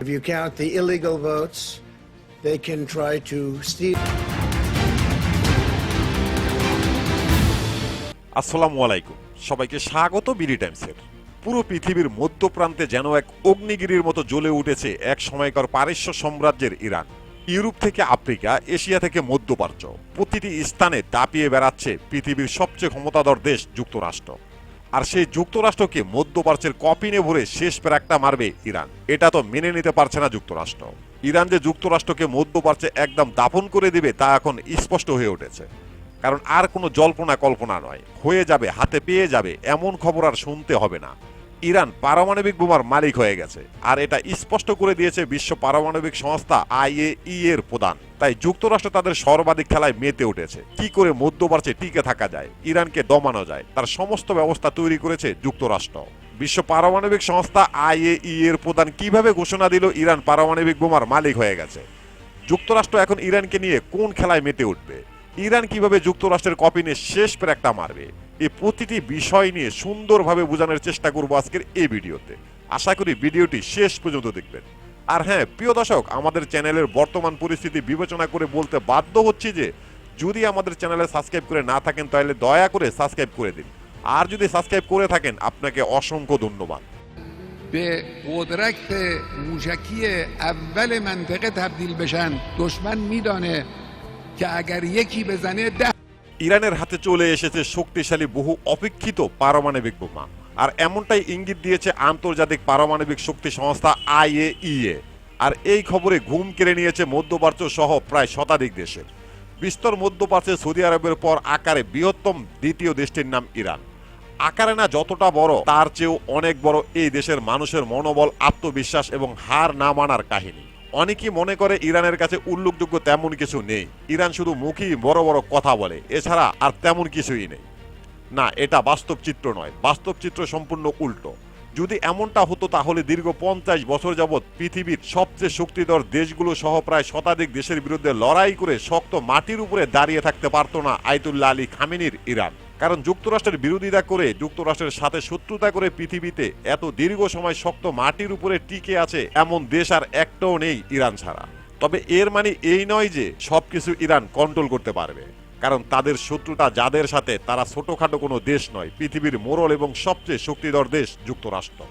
If you count the illegal votes, they can try to steal. আসসালামু আলাইকুম, সবাইকে স্বাগত বিডি টাইমসের। পুরো পৃথিবীর মধ্যপ্রান্তে যেন এক অগ্নিগিরির মতো জ্বলে উঠেছে এক সময়কার পারস্য সাম্রাজ্যের ইরান। ইউরোপ থেকে আফ্রিকা, এশিয়া থেকে মধ্যপ্রাচ্য, প্রতিটি স্থানে দাপিয়ে বেড়াচ্ছে পৃথিবীর সবচেয়ে ক্ষমতাধর দেশ যুক্তরাষ্ট্র। আর সেই যুক্তরাষ্ট্রকে মধ্যপ্রাচ্যের কপিনে ভরে শেষ প্যারাকটা মারবে ইরান, এটা তো মেনে নিতে পারছে না যুক্তরাষ্ট্র। ইরান যে যুক্তরাষ্ট্রকে মধ্যপ্রাচ্যে একদম দাফন করে দিবে তা এখন স্পষ্ট হয়ে উঠেছে। কারণ আর কোনো জল্পনা কল্পনা নয়, হয়ে যাবে, হাতে পেয়ে যাবে, এমন খবর আর শুনতে হবে না। ইরান পারমাণবিক বোমার মালিক হয়ে গেছে, আর এটা স্পষ্ট করে দিয়েছে বিশ্ব পারমাণবিক সংস্থা IAEA এর প্রধান। তাই যুক্তরাষ্ট্র তাদের সর্বাধিক খেলায় মেতে উঠেছে। কি করে মধ্যপ্রাচ্যে টিকে থাকা যায়, ইরানকে দমানো যায়, তার সমস্ত ব্যবস্থা তৈরি করেছে যুক্তরাষ্ট্র। বিশ্ব পারমাণবিক সংস্থা IAEA এর প্রধান কিভাবে ঘোষণা দিল ইরান পারমাণবিক বোমার মালিক হয়ে গেছে? যুক্তরাষ্ট্র এখন ইরানকে নিয়ে কোন খেলায় মেতে উঠবে? ইরান কিভাবে যুক্তরাষ্ট্রের কপিনে শেষ প্যারাকটা মারবে? এই প্রতিটি বিষয় নিয়ে সুন্দরভাবে বোঝানোর চেষ্টা করবো আজকের এই ভিডিওতে। আশা করি ভিডিওটি শেষ পর্যন্ত দেখবেন। আর হ্যাঁ প্রিয় দর্শক, আমাদের চ্যানেলের বর্তমান পরিস্থিতি বিবেচনা করে বলতে বাধ্য হচ্ছি যে যদি আমাদের চ্যানেলে সাবস্ক্রাইব করে না থাকেন তাহলে দয়া করে সাবস্ক্রাইব করে দিন। আর যদি সাবস্ক্রাইব করে থাকেন আপনাকে অসংখ্য ধন্যবাদ। به قدرت موشکی اول منطقه تبدیل بشن دشمن میدانه که اگر یکی بزنه 10 ইরানের হাতে চলে এসেছে শক্তিশালী বহু অপেক্ষিত পারমাণবিক বোমা। আর এমনটাই ইঙ্গিত দিয়েছে আন্তর্জাতিক পারমাণবিক শক্তি সংস্থা IAEA। আর এই খবরে ঘুম কেড়ে নিয়েছে মধ্যপ্রাচ্য সহ প্রায় শতাধিক দেশের। বিস্তর মধ্যপ্রাচ্যে সৌদি আরবের পর আকারে বৃহত্তম দ্বিতীয় দেশটির নাম ইরান। আকারে না যতটা বড়, তার চেয়েও অনেক বড় এই দেশের মানুষের মনোবল, আত্মবিশ্বাস এবং হার না মানার কাহিনী। অনেকেই মনে করে ইরানের কাছে উল্লেখযোগ্য তেমন কিছু নেই, ইরান শুধু মুখেই বড় বড় কথা বলে, এছাড়া আর তেমন কিছুই নেই। না, এটা বাস্তব চিত্র নয়, বাস্তব চিত্র সম্পূর্ণ উল্টো। যদি এমনটা হতো তাহলে দীর্ঘ 50 বছর যাবৎ পৃথিবীর সবচেয়ে শক্তিধর দেশগুলো সহ প্রায় শতাধিক দেশের বিরুদ্ধে লড়াই করে শক্ত মাটির উপরে দাঁড়িয়ে থাকতে পারতো না আয়াতুল্লাহ আলী খামেনির ইরান। কারণ যুক্তরাষ্ট্রের বিরোধিতা করে, যুক্তরাষ্ট্রের সাথে শত্রুতা করে পৃথিবীতে এত দীর্ঘ সময় শক্ত মাটির উপরে টিকে আছে এমন দেশ আর একটাও নেই ইরান ছাড়া। তবে এর মানে এই নয় যে সবকিছু ইরান কন্ট্রোল করতে পারবে, কারণ তাদের শত্রুতা যাদের সাথে তারা ছোটখাটো কোনো দেশ নয়, পৃথিবীর মোড়ল এবং সবচেয়ে শক্তিধর দেশ যুক্তরাষ্ট্র।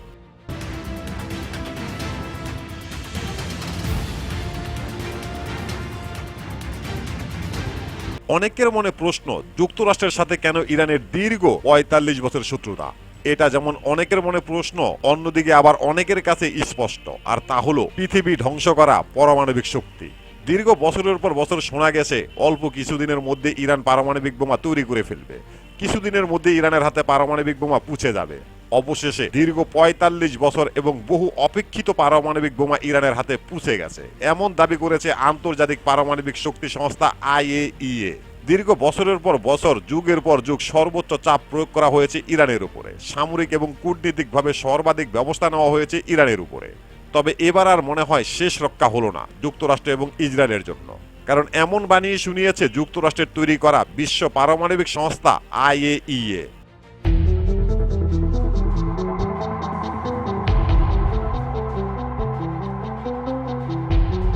অনেকের মনে প্রশ্ন, যুক্তরাষ্ট্রের সাথে কেন ইরানের দীর্ঘ 45 বছর শত্রুতা? এটা যেমন অনেকের মনে প্রশ্ন, অন্যদিকে আবার অনেকের কাছে স্পষ্ট, আর তা হলো পৃথিবী ধ্বংস করা পারমাণবিক শক্তি। দীর্ঘ বছরের পর বছর শোনা গেছে অল্প কিছুদিনের মধ্যে ইরান পারমাণবিক বোমা তৈরি করে ফেলবে, কিছুদিনের মধ্যে ইরানের হাতে পারমাণবিক বোমা পৌঁছে যাবে। অবশেষে দীর্ঘ 45 বছর এবং বহু অপেক্ষিত পারমাণবিক বোমা ইরানের হাতে পৌঁছে গেছে, এমন দাবি করেছে আন্তর্জাতিক পারমাণবিক শক্তি সংস্থা IAEA। দীর্ঘ বছরের পর বছর, যুগের পর যুগ সর্বোচ্চ চাপ প্রয়োগ করা হয়েছে ইরানের উপরে, সামরিক এবং কূটনীতিকভাবে সর্বাধিক ব্যবস্থা নেওয়া হয়েছে ইরানের উপরে। তবে এবার আর মনে হয় শেষ রক্ষা হলো না যুক্তরাষ্ট্র এবং ইসরায়েলের জন্য, কারণ এমন বানিয়ে শুনিয়েছে যুক্তরাষ্ট্রের তৈরি করা বিশ্ব পারমাণবিক সংস্থা IAEA।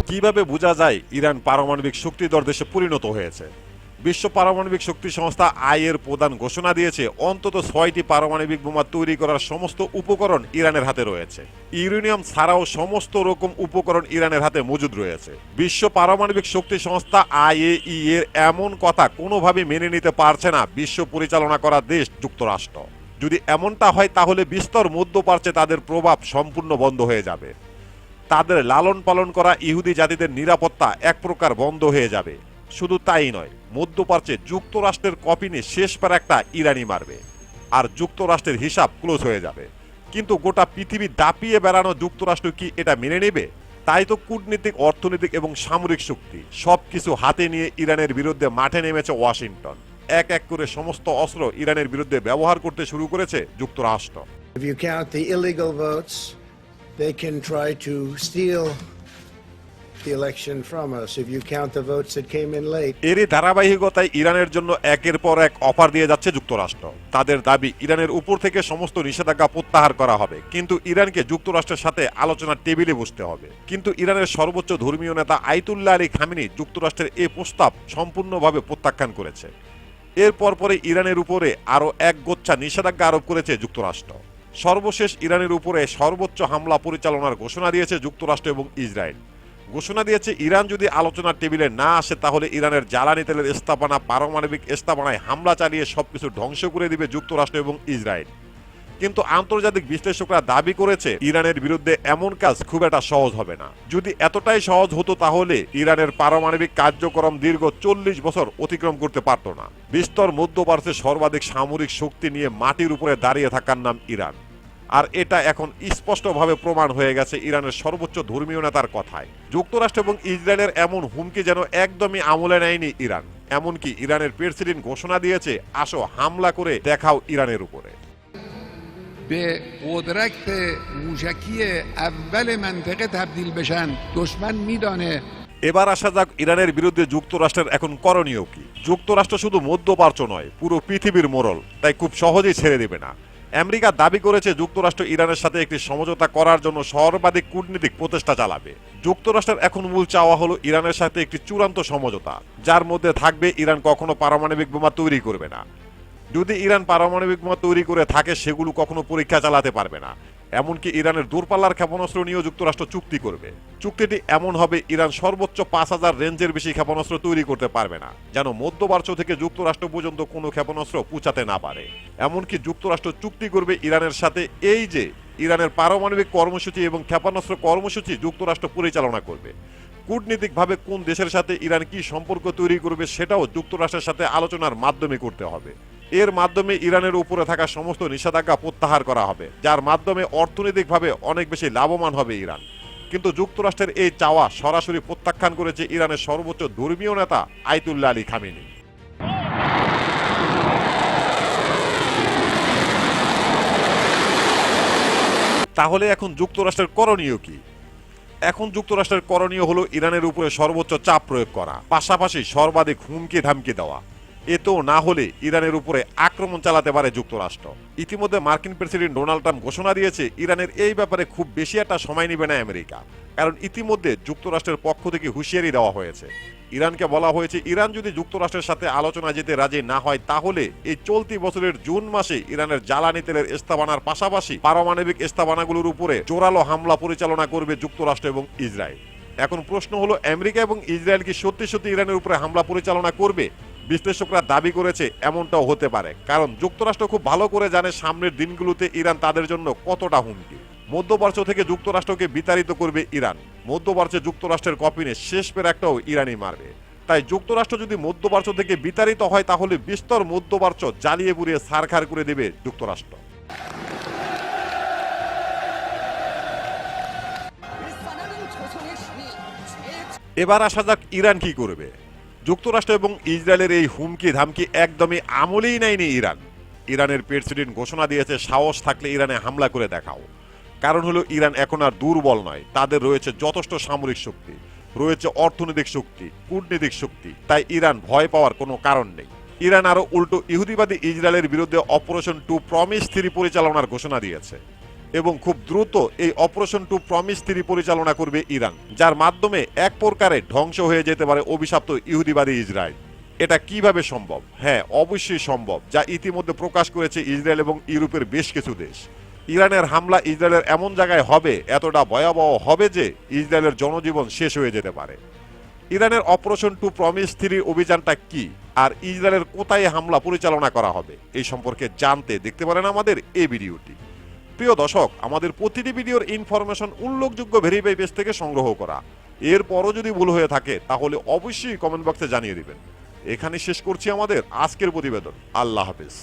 কিভাবে বোঝা যায় ইরান পারমাণবিক শক্তিধর দেশে পরিণত হয়েছে? বিশ্ব পারমাণবিক শক্তি সংস্থা এর প্রধান ঘোষণা দিয়েছে অন্তত 6টি পারমাণবিক বোমা তৈরি করার সমস্ত উপকরণ ইরানের হাতে রয়েছে। ইউরেনিয়াম ছাড়াও সমস্ত রকম উপকরণ ইরানের হাতে মজুদ রয়েছে। বিশ্ব পারমাণবিক শক্তি সংস্থা IAEA এর এমন কথা কোনোভাবে মেনে নিতে পারছে না বিশ্ব পরিচালনা করা দেশ যুক্তরাষ্ট্র। যদি এমনটা হয় তাহলে বিস্তর মধ্যপ্রাচ্যে তাদের প্রভাব সম্পূর্ণ বন্ধ হয়ে যাবে। তাদের লালন পালন করা ইহুদি জাতিদের নিরাপত্তা এক প্রকার বন্ধ হয়ে যাবে। শুধু তাই নয়, মধ্যপ্রাচ্যে যুক্তরাষ্ট্রের কপিনে শেষ প্যারাকটা ইরানি মারবে, আর যুক্তরাষ্ট্রের হিসাব ক্লোজ হয়ে যাবে। কিন্তু গোটা পৃথিবী দাপিয়ে বেড়ানো যুক্তরাষ্ট্র কি এটা মেনে নেবে? তাই তো কূটনীতিক, অর্থনৈতিক এবং সামরিক শক্তি সবকিছু হাতে নিয়ে ইরানের বিরুদ্ধে মাঠে নেমেছে ওয়াশিংটন। এক এক করে সমস্ত অস্ত্র ইরানের বিরুদ্ধে ব্যবহার করতে শুরু করেছে যুক্তরাষ্ট্র। If you count the illegal votes, they can try to steal the election from us if you count the votes that came in late. এরই ধারাবাহিকতায় ইরানের জন্য একের পর এক অফার দিয়ে যাচ্ছে যুক্তরাষ্ট্র। তাদের দাবি ইরানের উপর থেকে সমস্ত নিষেধাজ্ঞা প্রত্যাহার করা হবে, কিন্তু ইরানকে যুক্তরাষ্ট্রের সাথে আলোচনার টেবিলে বসতে হবে। কিন্তু ইরানের সর্বোচ্চ ধর্মীয় নেতা আয়াতুল্লাহ আলী খামেনি যুক্তরাষ্ট্রের এই প্রস্তাব সম্পূর্ণভাবে প্রত্যাখ্যান করেছে। এর পরপরে ইরানের উপরে আরও এক গোচ্ছা নিষেধাজ্ঞা আরোপ করেছে যুক্তরাষ্ট্র। সর্বশেষ ইরানের উপরে সর্বোচ্চ হামলা পরিচালনার ঘোষণা দিয়েছে যুক্তরাষ্ট্র এবং ইসরায়েল। ঘোষণা দিয়েছে ইরান যদি আলোচনার টেবিলে না আসে তাহলে ইরানের জ্বালানি তেলের স্থাপনা, পারমাণবিক স্থাপনায় হামলা চালিয়ে সবকিছু ধ্বংস করে দিবে যুক্তরাষ্ট্র এবং ইসরায়েল। কিন্তু আন্তর্জাতিক বিশ্লেষকরা দাবি করেছে ইরানের বিরুদ্ধে এমন কাজ খুব একটা সহজ হবে না। যদি এতটাই সহজ হতো তাহলে ইরানের পারমাণবিক কার্যক্রম দীর্ঘ 40 বছর অতিক্রম করতে পারত না। বিস্তর মধ্যপ্রাচ্যে সর্বাধিক সামরিক শক্তি নিয়ে মাটির উপরে দাঁড়িয়ে থাকার নাম ইরান। আর এটা এখন স্পষ্টভাবে প্রমাণ হয়ে গেছে ইরানের সর্বোচ্চ ধর্মীয় নেতার কথায়। যুক্তরাষ্ট্র এবং ইসরায়েলের এমন হুমকি যেন একদমই আমলে নেয়নি ইরান। এমনকি ইরানের প্রেসিডেন্ট ঘোষণা দিয়েছে, আসো হামলা করে দেখাও ইরানের উপরে। به قدرت موشکی اول منطقه تبدیل بشن دشمن میدانه এবার আসা যাক ইরানের বিরুদ্ধে যুক্তরাষ্ট্রের এখন করণীয় কি। যুক্তরাষ্ট্র শুধু মধ্যপ্রাচ্য নয়, পুরো পৃথিবীর মোড়ল, তাই খুব সহজেই ছেড়ে দেবে না। আমেরিকা দাবি করেছে যুক্তরাষ্ট্র ইরানের সাথে একটি সমঝোতা করার জন্য সর্বাধিক কূটনীতিক প্রচেষ্টা চালাবে। যুক্তরাষ্ট্রের এখন মূল চাওয়া হলো ইরানের সাথে একটি চূড়ান্ত সমঝোতা, যার মধ্যে থাকবে ইরান কখনো পারমাণবিক বোমা তৈরি করবে না। যদি ইরান পারমাণবিক বোমা তৈরি করে থাকে সেগুলো কখনো পরীক্ষা চালাতে পারবে না। এমনকি ইরানের দূরপাল্লার ক্ষেপণাস্ত্র নিয়েও যুক্তরাষ্ট্র চুক্তি করবে। চুক্তিটি এমন হবে ইরান সর্বোচ্চ 5000 রেঞ্জের বেশি ক্ষেপণাস্ত্র তৈরি করতে পারবে না, যেন মধ্যপ্রাচ্য থেকে যুক্তরাষ্ট্র পর্যন্ত কোনো ক্ষেপণাস্ত্র পৌঁছাতে না পারে। এমনকি যুক্তরাষ্ট্র চুক্তি করবে ইরানের সাথে এই যে ইরানের পারমাণবিক কর্মসূচি এবং ক্ষেপণাস্ত্র কর্মসূচি যুক্তরাষ্ট্র পরিচালনা করবে। কূটনীতিকভাবে কোন দেশের সাথে ইরান কি সম্পর্ক তৈরি করবে সেটাও যুক্তরাষ্ট্রের সাথে আলোচনার মাধ্যমে করতে হবে। এর মাধ্যমে ইরানের উপরে থাকা সমস্ত নিষেধাজ্ঞা প্রত্যাহার করা হবে, যার মাধ্যমে অর্থনৈতিকভাবে অনেক বেশি লাভবান হবে ইরান। কিন্তু যুক্তরাষ্ট্রের এই চাওয়া সরাসরি প্রত্যাখ্যান করেছে ইরানের সর্বোচ্চ ধর্মীয় নেতা আয়াতুল্লাহ আলী খামেনি। তাহলে এখন যুক্তরাষ্ট্রের করণীয় কি? এখন যুক্তরাষ্ট্রের করণীয় হলো ইরানের উপরে সর্বোচ্চ চাপ প্রয়োগ করা, পাশাপাশি সর্বাধিক হুমকি ধামকি দেওয়া। এতো না হলে ইরানের উপরে আক্রমণ চালাতে পারে যুক্তরাষ্ট্র। ইতিমধ্যে মার্কিন প্রেসিডেন্ট ডোনাল্ড ট্রাম্প ঘোষণা দিয়েছে ইরানের এই ব্যাপারে খুব বেশি একটা সময় নেবে না আমেরিকা, কারণ ইতিমধ্যে যুক্তরাষ্ট্রের পক্ষ থেকে হুঁশিয়ারি দেওয়া হয়েছে। ইরানকে বলা হয়েছে ইরান যদি যুক্তরাষ্ট্রের সাথে আলোচনা যেতে রাজি না হয় তাহলে এই চলতি বছরের জুন মাসে ইরানের জ্বালানি তেলের স্থাপনার পাশাপাশি পারমাণবিক স্থাপনাগুলোর উপরে জোরালো হামলা পরিচালনা করবে যুক্তরাষ্ট্র এবং ইসরায়েল। এখন প্রশ্ন হলো আমেরিকা এবং ইসরায়েল কি সত্যি সত্যি ইরানের উপরে হামলা পরিচালনা করবে? বিশ্লেষকরা দাবি করেছে এমনটাও হতে পারে, কারণ যুক্তরাষ্ট্র খুব ভালো করে জানে সামনের দিনগুলোতে ইরান তাদের জন্য কতটা হুমকি। মধ্যপ্রাচ্য থেকে যুক্তরাষ্ট্রকে বিতাড়িত করবে ইরান। মধ্যপ্রাচ্যে যুক্তরাষ্ট্রের কপিনে শেষ পের একটাও ইরানই মারবে। তাই যুক্তরাষ্ট্র যদি মধ্যপ্রাচ্য থেকে বিতাড়িত হয় তাহলে বিস্তর মধ্যপ্রাচ্য জ্বালিয়ে পুড়িয়ে ছারখার করে দেবে যুক্তরাষ্ট্র। এবার আসা যাক ইরান কি করবে। যুক্তরাষ্ট্র এবং ইসরায়েলের এই হুমকি ধামকি একদমই আমলেই নেয়নি ইরান। ইরানের প্রেসিডেন্ট ঘোষণা দিয়েছে সাহস থাকলে ইরানে হামলা করে দেখাও। কারণ হলো ইরান এখন আর দুর্বল নয়, তাদের রয়েছে যথেষ্ট সামরিক শক্তি, রয়েছে অর্থনৈতিক শক্তি, কূটনৈতিক শক্তি। তাই ইরান ভয় পাওয়ার কোনো কারণ নেই। ইরান আরো উল্টো ইহুদিবাদী ইসরায়েলের বিরুদ্ধে অপারেশন 2 প্রমিস 3 পরিচালনার ঘোষণা দিয়েছে এবং খুব দ্রুত এই অপারেশন 2 প্রমিস 3 পরিচালনা করবে ইরান, যার মাধ্যমে এক প্রকারে ধ্বংস হয়ে যেতে পারে অভিশপ্ত ইহুদিবাদী ইসরায়েল। এটা কিভাবে সম্ভব? হ্যাঁ, অবশ্যই সম্ভব, যা ইতিমধ্যে প্রকাশ করেছে ইসরায়েল এবং ইউরোপের বেশ কিছু দেশ। ইরানের হামলা ইসরায়েলের এমন জায়গায় হবে, এতটা ভয়াবহ হবে যে ইসরায়েলের জনজীবন শেষ হয়ে যেতে পারে। ইরানের অপারেশন 2 প্রমিস 3 অভিযানটা কি আর ইসরায়েলের কোথায় হামলা পরিচালনা করা হবে এই সম্পর্কে জানতে দেখতে পারেন আমাদের এই ভিডিওটি। প্রিয় দর্শক, আমাদের প্রতিটি ভিডিওর ইনফরমেশন উল্লেখযোগ্য ভেরিফাই পেজ থেকে সংগ্রহ করা। এরপরও যদি ভুল হয়ে থাকে তাহলে অবশ্যই কমেন্ট বক্সে জানিয়ে দিবেন। এখানে শেষ করছি আমাদের আজকের প্রতিবেদন। আল্লাহ হাফেজ।